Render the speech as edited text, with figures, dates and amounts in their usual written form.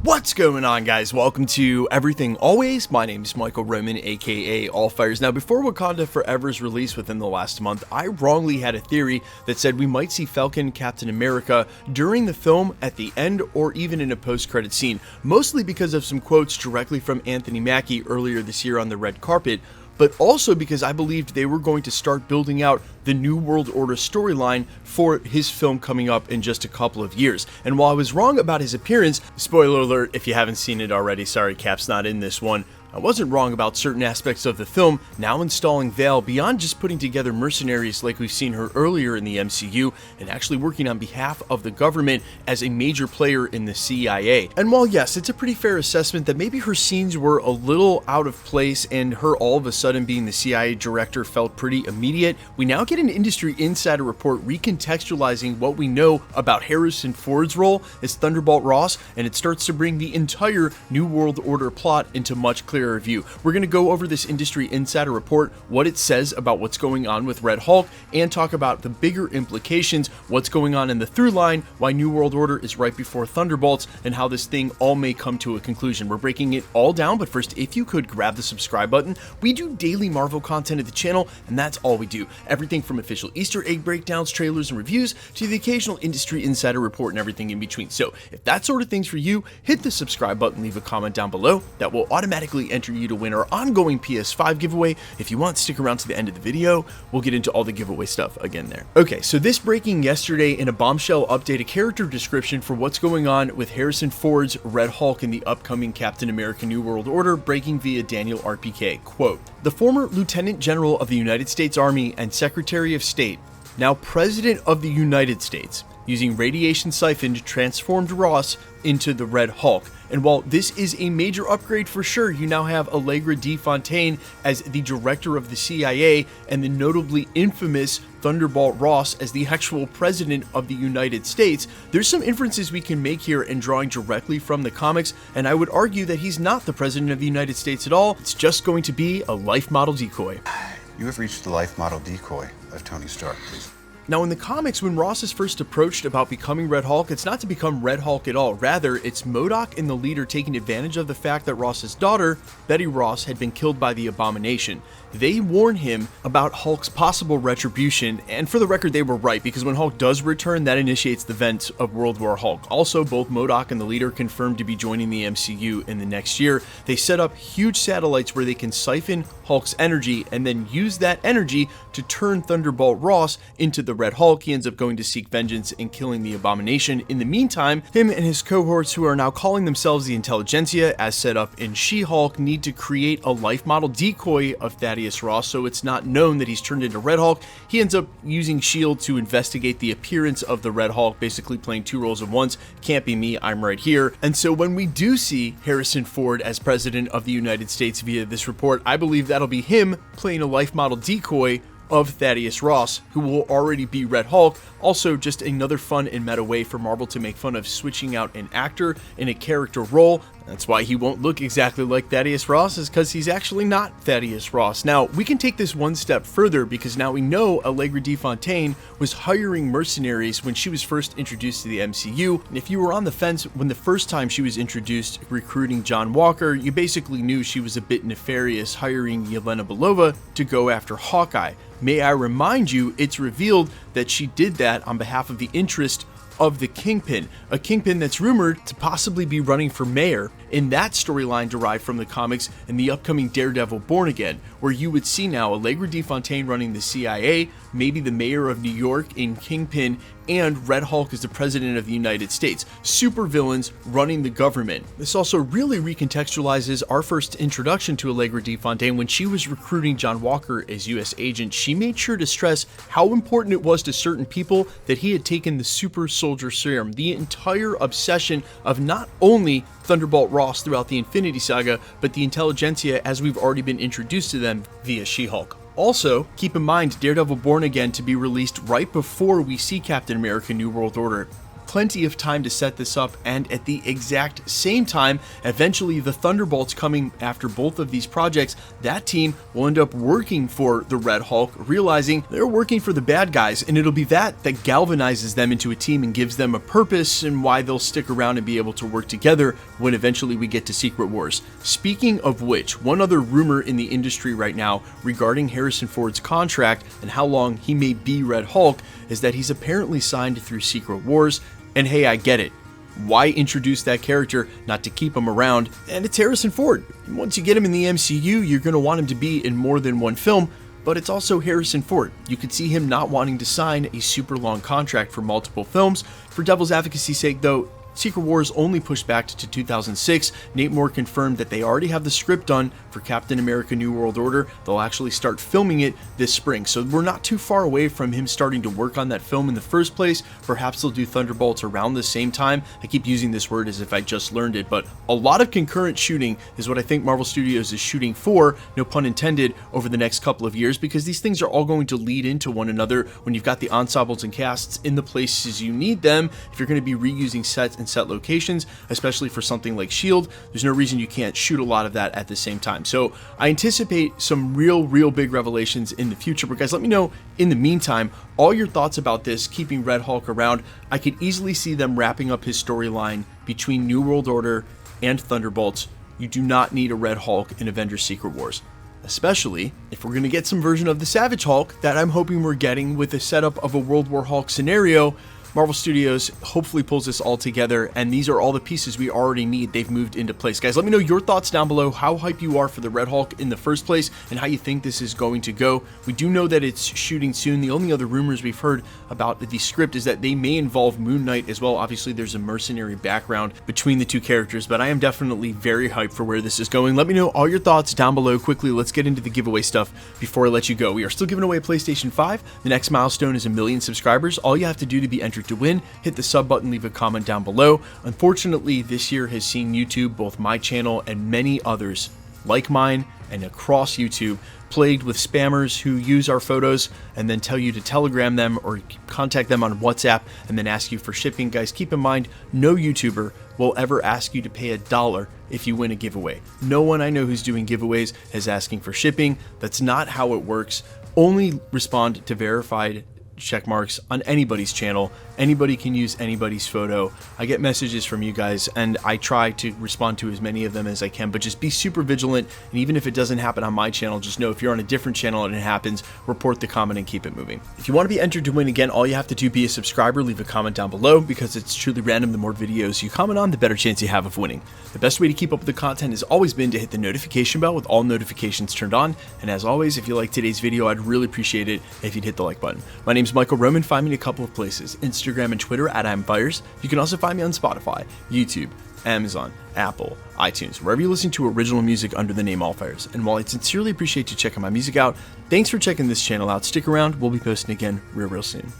What's going on, guys? Welcome to Everything Always. My name is Michael Roman, aka Allfires. Now, before Wakanda Forever's release within the last month, I wrongly had a theory that said we might see Falcon Captain America during the film, at the end, or even in a post-credit scene, mostly because of some quotes directly from Anthony Mackie earlier this year on the red carpet, but also because I believed they were going to start building out the New World Order storyline for his film coming up in just a couple of years. And while I was wrong about his appearance, spoiler alert if you haven't seen it already, sorry, Cap's not in this one, I wasn't wrong about certain aspects of the film, now installing Vale beyond just putting together mercenaries like we've seen her earlier in the MCU, and actually working on behalf of the government as a major player in the CIA. And while yes, it's a pretty fair assessment that maybe her scenes were a little out of place and her all of a sudden being the CIA director felt pretty immediate, we now get an industry insider report recontextualizing what we know about Harrison Ford's role as Thunderbolt Ross, and it starts to bring the entire New World Order plot into much clearer review. We're going to go over this industry insider report, what it says about what's going on with Red Hulk, and talk about the bigger implications, what's going on in the through line, why New World Order is right before Thunderbolts, and how this thing all may come to a conclusion. We're breaking it all down, but first, if you could grab the subscribe button. We do daily Marvel content at the channel, and that's all we do. Everything from official Easter egg breakdowns, trailers, and reviews, to the occasional industry insider report and everything in between. So, if that sort of thing's for you, hit the subscribe button, leave a comment down below. That will automatically enter you to win our ongoing PS5 giveaway. If you want, stick around to the end of the video. We'll get into all the giveaway stuff again there. Okay, so this breaking yesterday in a bombshell update, a character description for what's going on with Harrison Ford's Red Hulk in the upcoming Captain America New World Order, breaking via Daniel RPK. Quote, the former Lieutenant General of the United States Army and Secretary of State, now President of the United States, using radiation siphon transformed Ross into the Red Hulk. And while this is a major upgrade for sure, you now have Allegra Defontain as the director of the CIA and the notably infamous Thunderbolt Ross as the actual president of the United States. There's some inferences we can make here in drawing directly from the comics, and I would argue that he's not the president of the United States at all. It's just going to be a life model decoy. You have reached the life model decoy of Tony Stark, please. Now, in the comics, when Ross is first approached about becoming Red Hulk, it's not to become Red Hulk at all. Rather, it's Modok and the leader taking advantage of the fact that Ross's daughter, Betty Ross, had been killed by the Abomination. They warn him about Hulk's possible retribution, and for the record, they were right, because when Hulk does return, that initiates the event of World War Hulk. Also, both Modok and the leader confirmed to be joining the MCU in the next year. They set up huge satellites where they can siphon Hulk's energy and then use that energy to turn Thunderbolt Ross into the Red Hulk. He ends up going to seek vengeance and killing the Abomination. In the meantime, him and his cohorts, who are now calling themselves the Intellegencia, as set up in She-Hulk, need to create a life model decoy of Thaddeus Ross, so it's not known that he's turned into Red Hulk. He ends up using S.H.I.E.L.D. to investigate the appearance of the Red Hulk, basically playing two roles at once. Can't be me, I'm right here. And so when we do see Harrison Ford as President of the United States via this report, I believe that'll be him playing a life model decoy of Thaddeus Ross, who will already be Red Hulk. Also, just another fun and meta way for Marvel to make fun of switching out an actor in a character role. That's why he won't look exactly like Thaddeus Ross, is because he's actually not Thaddeus Ross. Now, we can take this one step further, because now we know Allegra Defontain was hiring mercenaries when she was first introduced to the MCU. And if you were on the fence when the first time she was introduced recruiting John Walker, you basically knew she was a bit nefarious, hiring Yelena Belova to go after Hawkeye. May I remind you, it's revealed that she did that on behalf of the interest of the Kingpin, a Kingpin that's rumored to possibly be running for mayor. In that storyline derived from the comics and the upcoming Daredevil Born Again, where you would see now Allegra Defontain running the CIA, maybe the mayor of New York in Kingpin, and Red Hulk is the president of the United States. Super villains running the government. This also really recontextualizes our first introduction to Allegra Defontain. When she was recruiting John Walker as US agent, she made sure to stress how important it was to certain people that he had taken the super soldier serum, the entire obsession of not only Thunderbolt Ross throughout the Infinity Saga, but the Intelligencia as we've already been introduced to them via She-Hulk. Also, keep in mind Daredevil Born Again to be released right before we see Captain America New World Order. plenty of time to set this up, and at the exact same time, eventually the Thunderbolts coming after both of these projects, that team will end up working for the Red Hulk, realizing they're working for the bad guys, and it'll be that galvanizes them into a team and gives them a purpose and why they'll stick around and be able to work together when eventually we get to Secret Wars. Speaking of which, one other rumor in the industry right now regarding Harrison Ford's contract and how long he may be Red Hulk is that he's apparently signed through Secret Wars. And hey, I get it. Why introduce that character not to keep him around? And it's Harrison Ford. And once you get him in the MCU, you're going to want him to be in more than one film, but it's also Harrison Ford. You could see him not wanting to sign a super long contract for multiple films. For devil's advocacy's sake, though, Secret Wars only pushed back to 2006. Nate Moore confirmed that they already have the script done for Captain America New World Order. They'll actually start filming it this spring, so we're not too far away from him starting to work on that film in the first place. Perhaps they'll do Thunderbolts around the same time. I keep using this word as if I just learned it, but a lot of concurrent shooting is what I think Marvel Studios is shooting for, no pun intended, over the next couple of years, because these things are all going to lead into one another when you've got the ensembles and casts in the places you need them. If you're going to be reusing sets and set locations, especially for something like S.H.I.E.L.D., there's no reason you can't shoot a lot of that at the same time. So I anticipate some real big revelations in the future. But guys, let me know in the meantime all your thoughts about this, keeping Red Hulk around. I could easily see them wrapping up his storyline between New World Order and Thunderbolts. You do not need a Red Hulk in Avengers Secret Wars, especially if we're going to get some version of the Savage Hulk that I'm hoping we're getting with the setup of a World War Hulk scenario. Marvel Studios hopefully pulls this all together, and these are all the pieces we already need. They've moved into place. Guys, let me know your thoughts down below, how hype you are for the Red Hulk in the first place, and how you think this is going to go. We do know that it's shooting soon. The only other rumors we've heard about the script is that they may involve Moon Knight as well. Obviously, there's a mercenary background between the two characters, but I am definitely very hyped for where this is going. Let me know all your thoughts down below. Quickly, let's get into the giveaway stuff before I let you go. We are still giving away a PlayStation 5. The next milestone is 1 million subscribers. All you have to do to be entered to win, hit the sub button, leave a comment down below. Unfortunately, this year has seen YouTube, both my channel and many others like mine and across YouTube, plagued with spammers who use our photos and then tell you to telegram them or contact them on WhatsApp and then ask you for shipping. Guys, keep in mind, no YouTuber will ever ask you to pay $1 if you win a giveaway. No one I know who's doing giveaways is asking for shipping. That's not how it works. Only respond to verified check marks on anybody's channel. Anybody can use anybody's photo. I get messages from you guys and I try to respond to as many of them as I can, but just be super vigilant. And even if it doesn't happen on my channel, just know if you're on a different channel and it happens, report the comment and keep it moving. If you want to be entered to win again, all you have to do, be a subscriber, leave a comment down below, because it's truly random. The more videos you comment on, the better chance you have of winning. The best way to keep up with the content has always been to hit the notification bell with all notifications turned on. And as always, if you like today's video, I'd really appreciate it if you'd hit the like button. My name's Michael Roman. Find me in a couple of places: Instagram and Twitter at I'mFires. You can also find me on Spotify, YouTube, Amazon, Apple, iTunes, wherever you listen to original music under the name AllFires. And while I sincerely appreciate you checking my music out, thanks for checking this channel out. Stick around, we'll be posting again real soon.